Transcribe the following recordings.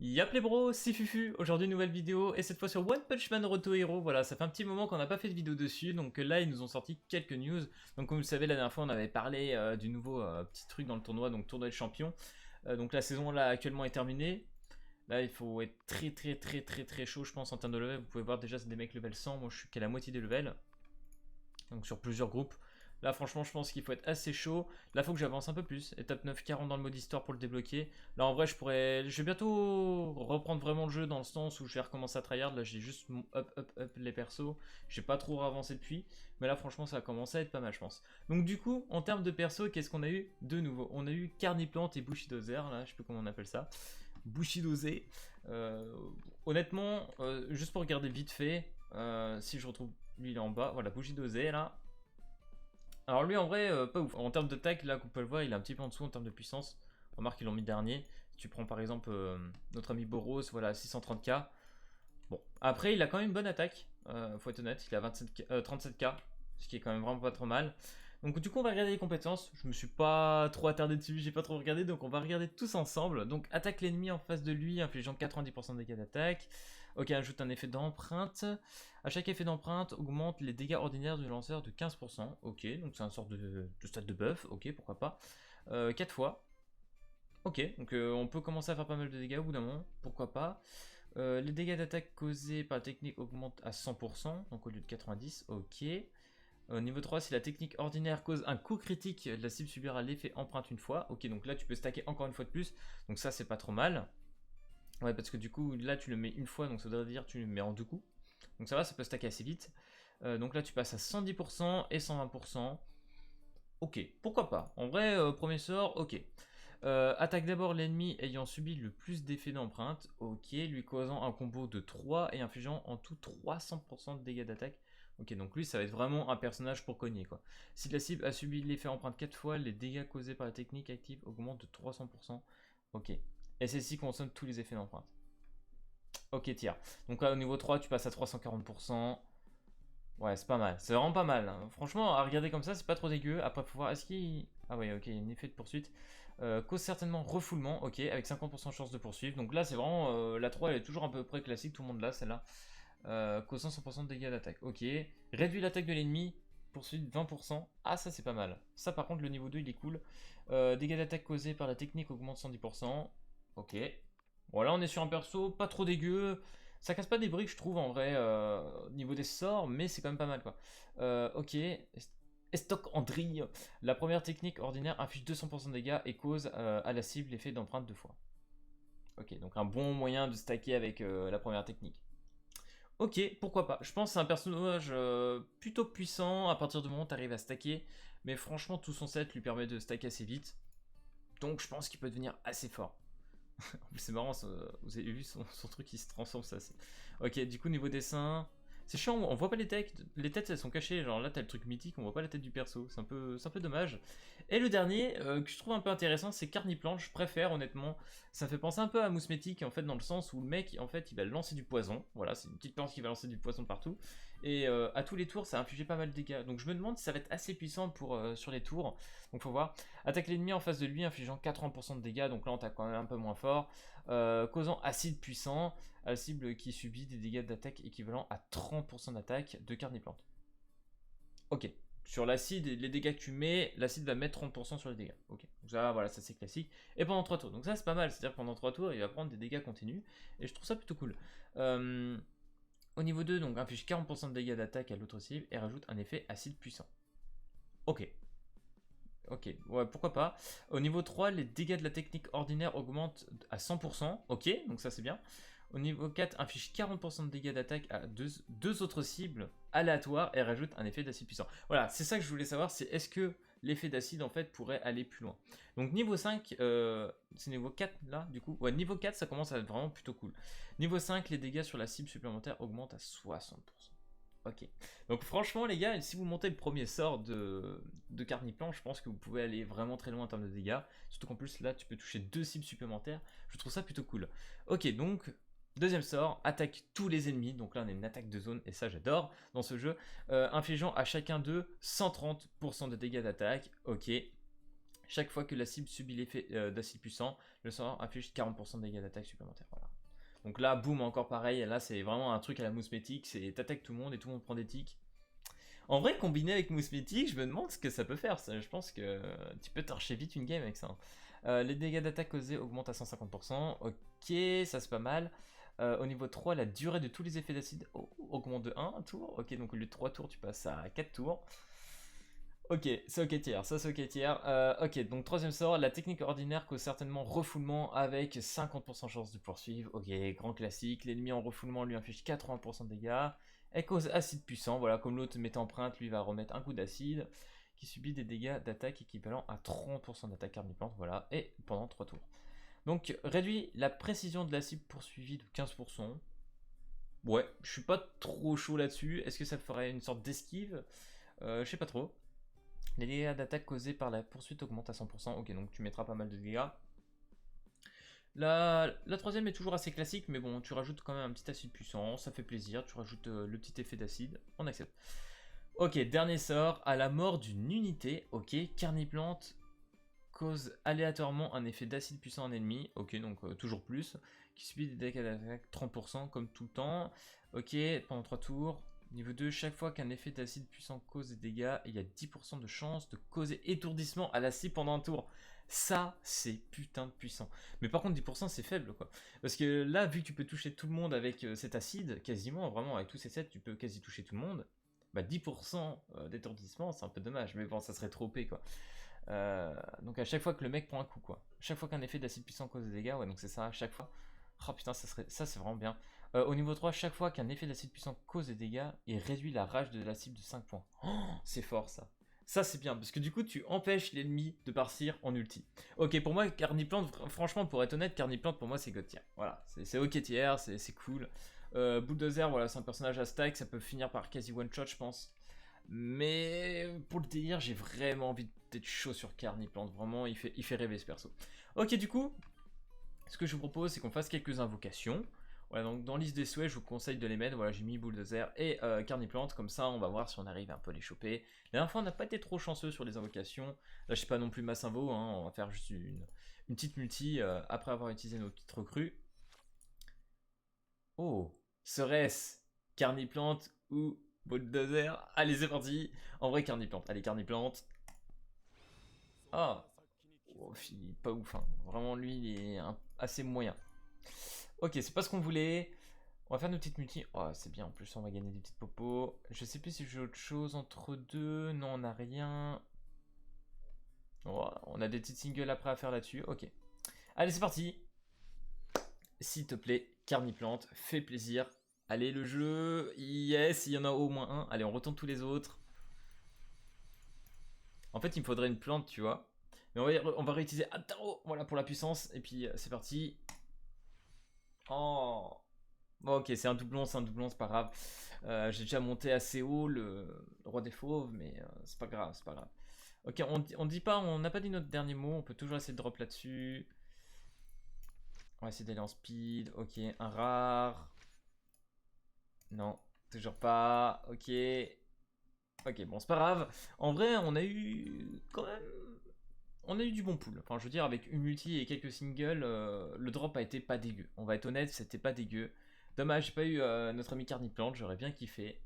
Yap les bros, c'est Fufu, aujourd'hui nouvelle vidéo, et cette fois sur One Punch Man Roto Hero. Voilà, ça fait un petit moment qu'on n'a pas fait de vidéo dessus, donc là ils nous ont sorti quelques news. Donc comme vous le savez, la dernière fois on avait parlé du nouveau petit truc dans le tournoi, donc tournoi de champions. Donc la saison là actuellement est terminée. Là il faut être très chaud je pense en termes de level. Vous pouvez voir déjà c'est des mecs level 100, moi je suis qu'à la moitié des levels. Donc sur plusieurs groupes. Là franchement je pense qu'il faut être assez chaud. Là faut que j'avance un peu plus. Étape 9, 40 dans le mode histoire pour le débloquer. Là en vrai je vais bientôt reprendre vraiment le jeu dans le sens où je vais recommencer à tryhard. Là j'ai juste up les persos. J'ai pas trop avancé depuis. Mais là franchement ça a commencé à être pas mal je pense. Donc du coup en termes de persos qu'est-ce qu'on a eu de nouveau? On a eu Carniplante et Bushidozer là, je sais plus comment on appelle ça. Bushidozer. Honnêtement, juste pour regarder vite fait, si je retrouve lui il est en bas, voilà Bushidozer là. Alors lui en vrai pas ouf, en termes de tac là qu'on peut le voir il est un petit peu en dessous en termes de puissance. Remarque qu'ils l'ont mis dernier. Si tu prends par exemple notre ami Boros, voilà 630k. Bon, après il a quand même une bonne attaque, faut être honnête, il a 37k, ce qui est quand même vraiment pas trop mal. Donc du coup on va regarder les compétences, je me suis pas trop attardé dessus, j'ai pas trop regardé, donc on va regarder tous ensemble. Donc attaque l'ennemi en face de lui, infligeant 90% de dégâts d'attaque. Ok, ajoute un effet d'empreinte. À chaque effet d'empreinte, augmente les dégâts ordinaires du lanceur de 15%. Ok, donc c'est un sort de stade de buff, ok, pourquoi pas. 4 fois. Ok, donc on peut commencer à faire pas mal de dégâts au bout d'un moment, pourquoi pas. Les dégâts d'attaque causés par la technique augmentent à 100%, donc au lieu de 90, ok. Niveau 3, si la technique ordinaire cause un coup critique, la cible subira l'effet empreinte une fois. Ok, donc là tu peux stacker encore une fois de plus, donc ça c'est pas trop mal. Ouais, parce que du coup là tu le mets une fois, donc ça voudrait dire que tu le mets en deux coups. Donc ça va, ça peut stacker assez vite. Donc là tu passes à 110% et 120%. Ok, pourquoi pas. En vrai, premier sort, ok. Attaque d'abord l'ennemi ayant subi le plus d'effets d'empreinte, ok, lui causant un combo de 3 et infligeant en tout 300% de dégâts d'attaque. Ok, donc lui ça va être vraiment un personnage pour cogner quoi. Si la cible a subi l'effet empreinte 4 fois, les dégâts causés par la technique active augmentent de 300%. Ok, et celle-ci consomme tous les effets d'empreinte. Ok, tiers. Donc là au niveau 3 tu passes à 340%. Ouais, c'est pas mal. C'est vraiment pas mal, hein. Franchement, à regarder comme ça, c'est pas trop dégueu. Après, faut voir, est-ce qu'il... Ah ouais, ok, il y a un effet de poursuite. Cause certainement refoulement, ok, avec 50% de chance de poursuivre. Donc là, c'est vraiment... la 3, elle est toujours à peu près classique, tout le monde l'a, celle-là. Causant 100% de dégâts d'attaque, ok. Réduit l'attaque de l'ennemi, poursuite 20%. Ah, ça, c'est pas mal. Ça, par contre, le niveau 2, il est cool. Dégâts d'attaque causés par la technique augmente 110%. Ok. Bon, là, on est sur un perso pas trop dégueu. Ça casse pas des briques, je trouve, en vrai, au niveau des sorts, mais c'est quand même pas mal, quoi. Ok. Estoc en drille. La première technique ordinaire inflige 200% de dégâts et cause à la cible l'effet d'empreinte 2 fois. Ok, donc un bon moyen de stacker avec la première technique. Ok, pourquoi pas. Je pense que c'est un personnage plutôt puissant à partir du moment où tu arrives à stacker. Mais franchement, tout son set lui permet de stacker assez vite. Donc je pense qu'il peut devenir assez fort. C'est marrant, vous avez vu son truc qui se transforme, ça. Ok, du coup, niveau dessin, c'est chiant, on voit pas les têtes. Les têtes, elles sont cachées. Genre là, t'as le truc mythique, on voit pas la tête du perso. C'est un peu dommage. Et le dernier, que je trouve un peu intéressant, c'est Carniplante. Je préfère, honnêtement. Ça me fait penser un peu à Mousmétique, en fait, dans le sens où le mec, en fait, il va lancer du poison. Voilà, c'est une petite plante qui va lancer du poison partout. Et à tous les tours, ça a infligé pas mal de dégâts. Donc je me demande si ça va être assez puissant pour, sur les tours. Donc faut voir. Attaque l'ennemi en face de lui, infligeant 80% de dégâts. Donc là, on tape quand même un peu moins fort. Causant acide puissant à la cible qui subit des dégâts d'attaque équivalents à 30% d'attaque de Carniplante. Ok. Sur l'acide, les dégâts que tu mets, l'acide va mettre 30% sur les dégâts. Ok. Donc ça, voilà, ça c'est classique. Et pendant 3 tours. Donc ça, c'est pas mal. C'est-à-dire que pendant 3 tours, il va prendre des dégâts continus. Et je trouve ça plutôt cool. Au niveau 2, donc inflige 40% de dégâts d'attaque à l'autre cible et rajoute un effet acide puissant. Ok. Ok, ouais, pourquoi pas. Au niveau 3, les dégâts de la technique ordinaire augmentent à 100%. Ok, donc ça c'est bien. Au niveau 4, inflige 40% de dégâts d'attaque à deux autres cibles aléatoires et rajoute un effet d'acide puissant. Voilà, c'est ça que je voulais savoir, c'est est-ce que l'effet d'acide en fait pourrait aller plus loin. Donc niveau 5, c'est niveau 4 là du coup. Ouais, niveau 4 ça commence à être vraiment plutôt cool. Niveau 5, les dégâts sur la cible supplémentaire augmentent à 60%. Ok. Donc franchement les gars, si vous montez le premier sort de Carniplan, je pense que vous pouvez aller vraiment très loin en termes de dégâts. Surtout qu'en plus là tu peux toucher 2 cibles supplémentaires. Je trouve ça plutôt cool. Ok, donc deuxième sort, attaque tous les ennemis. Donc là on a une attaque de zone et ça j'adore dans ce jeu. Infligeant à chacun d'eux 130% de dégâts d'attaque. Ok. chaque fois que la cible subit l'effet d'acide puissant, le sort inflige 40% de dégâts d'attaque supplémentaires. Voilà. Donc là, boum, encore pareil. Là, c'est vraiment un truc à la mousmétique. C'est t'attaques tout le monde et tout le monde prend des tics. En vrai, combiné avec mousmétique, je me demande ce que ça peut faire. Je pense que tu peux t'archer vite une game avec ça. Les dégâts d'attaque causés augmentent à 150%. Ok, ça c'est pas mal. Au niveau 3, la durée de tous les effets d'acide augmente de 1 tour. Ok, donc au lieu de 3 tours, tu passes à 4 tours. Ok, c'est ok tiers, ça c'est ok tiers. Ok, donc troisième sort, la technique ordinaire cause certainement refoulement avec 50% chance de poursuivre. Ok, grand classique, l'ennemi en refoulement lui inflige 80% de dégâts. Elle cause acide puissant, voilà, comme l'autre met empreinte, lui va remettre un coup d'acide, qui subit des dégâts d'attaque équivalents à 30% d'attaque carniplante, voilà, et pendant 3 tours. Donc réduit la précision de la cible poursuivie de 15%. Ouais, je suis pas trop chaud là-dessus. Est-ce que ça ferait une sorte d'esquive? Je sais pas trop. Les dégâts d'attaque causés par la poursuite augmentent à 100%. Ok, donc tu mettras pas mal de dégâts. La troisième est toujours assez classique, mais bon, tu rajoutes quand même un petit acide puissant, ça fait plaisir. Tu rajoutes le petit effet d'acide, on accepte. Ok, dernier sort, à la mort d'une unité. Ok, Carniplante cause aléatoirement un effet d'acide puissant en ennemi. Ok, donc toujours plus. Qui subit des dégâts d'attaque 30% comme tout le temps. Ok, pendant 3 tours. Niveau 2, chaque fois qu'un effet d'acide puissant cause des dégâts, il y a 10% de chance de causer étourdissement à la cible pendant un tour. Ça, c'est putain de puissant. Mais par contre, 10% c'est faible, quoi. Parce que là, vu que tu peux toucher tout le monde avec cet acide, quasiment, vraiment, avec tous ces sets, tu peux quasi toucher tout le monde. Bah 10% d'étourdissement, c'est un peu dommage. Mais bon, ça serait trop OP, quoi. Donc à chaque fois que le mec prend un coup, quoi. Chaque fois qu'un effet d'acide puissant cause des dégâts, ouais, donc c'est ça, à chaque fois. Oh putain, ça c'est vraiment bien. Au niveau 3, chaque fois qu'un effet d'acide puissant cause des dégâts, il réduit la rage de la cible de 5 points. Oh, c'est fort ça. Ça c'est bien, parce que du coup tu empêches l'ennemi de partir en ulti. Ok, pour moi, Carniplante, franchement, pour être honnête, Carniplante pour moi c'est God tier. Voilà, c'est ok tier, c'est cool. Bulldozer, voilà, c'est un personnage à stack, ça peut finir par quasi one shot, je pense. Mais pour le délire, j'ai vraiment envie d'être chaud sur Carniplante. Vraiment, il fait rêver ce perso. Ok, du coup, ce que je vous propose, c'est qu'on fasse quelques invocations. Voilà, donc dans liste des souhaits, je vous conseille de les mettre. Voilà, j'ai mis Bulldozer et Carniplante. Comme ça, on va voir si on arrive un peu à les choper. La dernière fois, on n'a pas été trop chanceux sur les invocations. Là, je sais pas non plus masse invo. Hein, on va faire juste une petite multi après avoir utilisé nos petites recrues. Oh, serait-ce Carniplante ou Bulldozer? Allez, c'est parti. En vrai, Carniplante. Allez, Carniplante. Ah, oh, pas ouf. Hein. Vraiment, lui, il est assez moyen. Ok, c'est pas ce qu'on voulait. On va faire nos petites multi. Oh, c'est bien. En plus, on va gagner des petites popos. Je sais plus si j'ai autre chose entre deux. Non, on n'a rien. Oh, on a des petites singles après à faire là-dessus. Ok. Allez, c'est parti. S'il te plaît, Carniplante, fais plaisir. Allez, le jeu. Yes, il y en a au moins un. Allez, on retourne tous les autres. En fait, il me faudrait une plante, tu vois. Mais on va réutiliser Ataro, voilà, pour la puissance. Et puis, c'est parti. Oh. Bon, ok, c'est un doublon, c'est pas grave. J'ai déjà monté assez haut le roi des fauves, mais c'est pas grave, c'est pas grave. Ok, on dit pas, on n'a pas dit notre dernier mot, on peut toujours essayer de drop là-dessus. On va essayer d'aller en speed, ok, un rare. Non, toujours pas, ok. Ok, bon, c'est pas grave. En vrai, on a eu quand même... On a eu du bon pool. Enfin, je veux dire, avec une multi et quelques singles, le drop a été pas dégueu. On va être honnête, c'était pas dégueu. Dommage, j'ai pas eu notre ami Carniplante, j'aurais bien kiffé.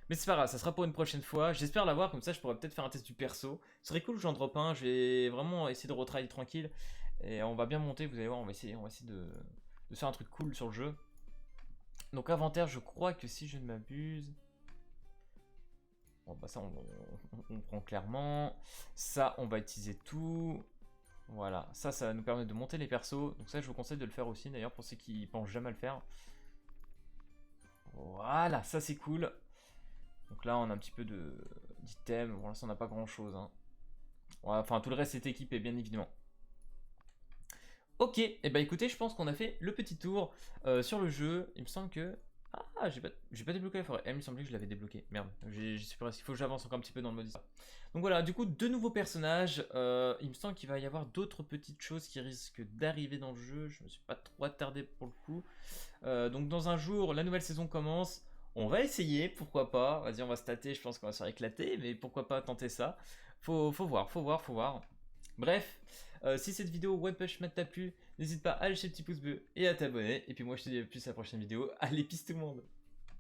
Mais c'est pas grave, ça sera pour une prochaine fois. J'espère l'avoir, comme ça je pourrais peut-être faire un test du perso. Ce serait cool que j'en drop un, je vais vraiment essayer de retravailler tranquille. Et on va bien monter, vous allez voir, on va essayer de faire un truc cool sur le jeu. Donc inventaire, je crois que si je ne m'abuse... Bon bah ça on prend clairement. Ça on va utiliser tout. Voilà, ça va nous permettre de monter les persos. Donc ça je vous conseille de le faire aussi d'ailleurs pour ceux qui pensent jamais à le faire. Voilà, ça c'est cool. Donc là on a un petit peu d'items. Pour l'instant on n'a pas grand chose. Hein. Ouais, enfin tout le reste est équipé bien évidemment. Ok, et bah écoutez, je pense qu'on a fait le petit tour sur le jeu. Il me semble que... Ah, j'ai pas débloqué la forêt. Il me semblait que je l'avais débloqué. Merde, j'y suis pas resté. Il faut que j'avance encore un petit peu dans le mode histoire. Donc voilà, du coup, deux nouveaux personnages. Il me semble qu'il va y avoir d'autres petites choses qui risquent d'arriver dans le jeu. Je me suis pas trop attardé pour le coup. Donc dans un jour, la nouvelle saison commence. On va essayer, pourquoi pas. Vas-y, on va se tâter. Je pense qu'on va se faire éclater, mais pourquoi pas tenter ça. Faut voir. Bref, si cette vidéo One Punch Man t'a plu, n'hésite pas à lâcher le petit pouce bleu et à t'abonner. Et puis moi je te dis à plus à la prochaine vidéo. Allez, peace tout le monde!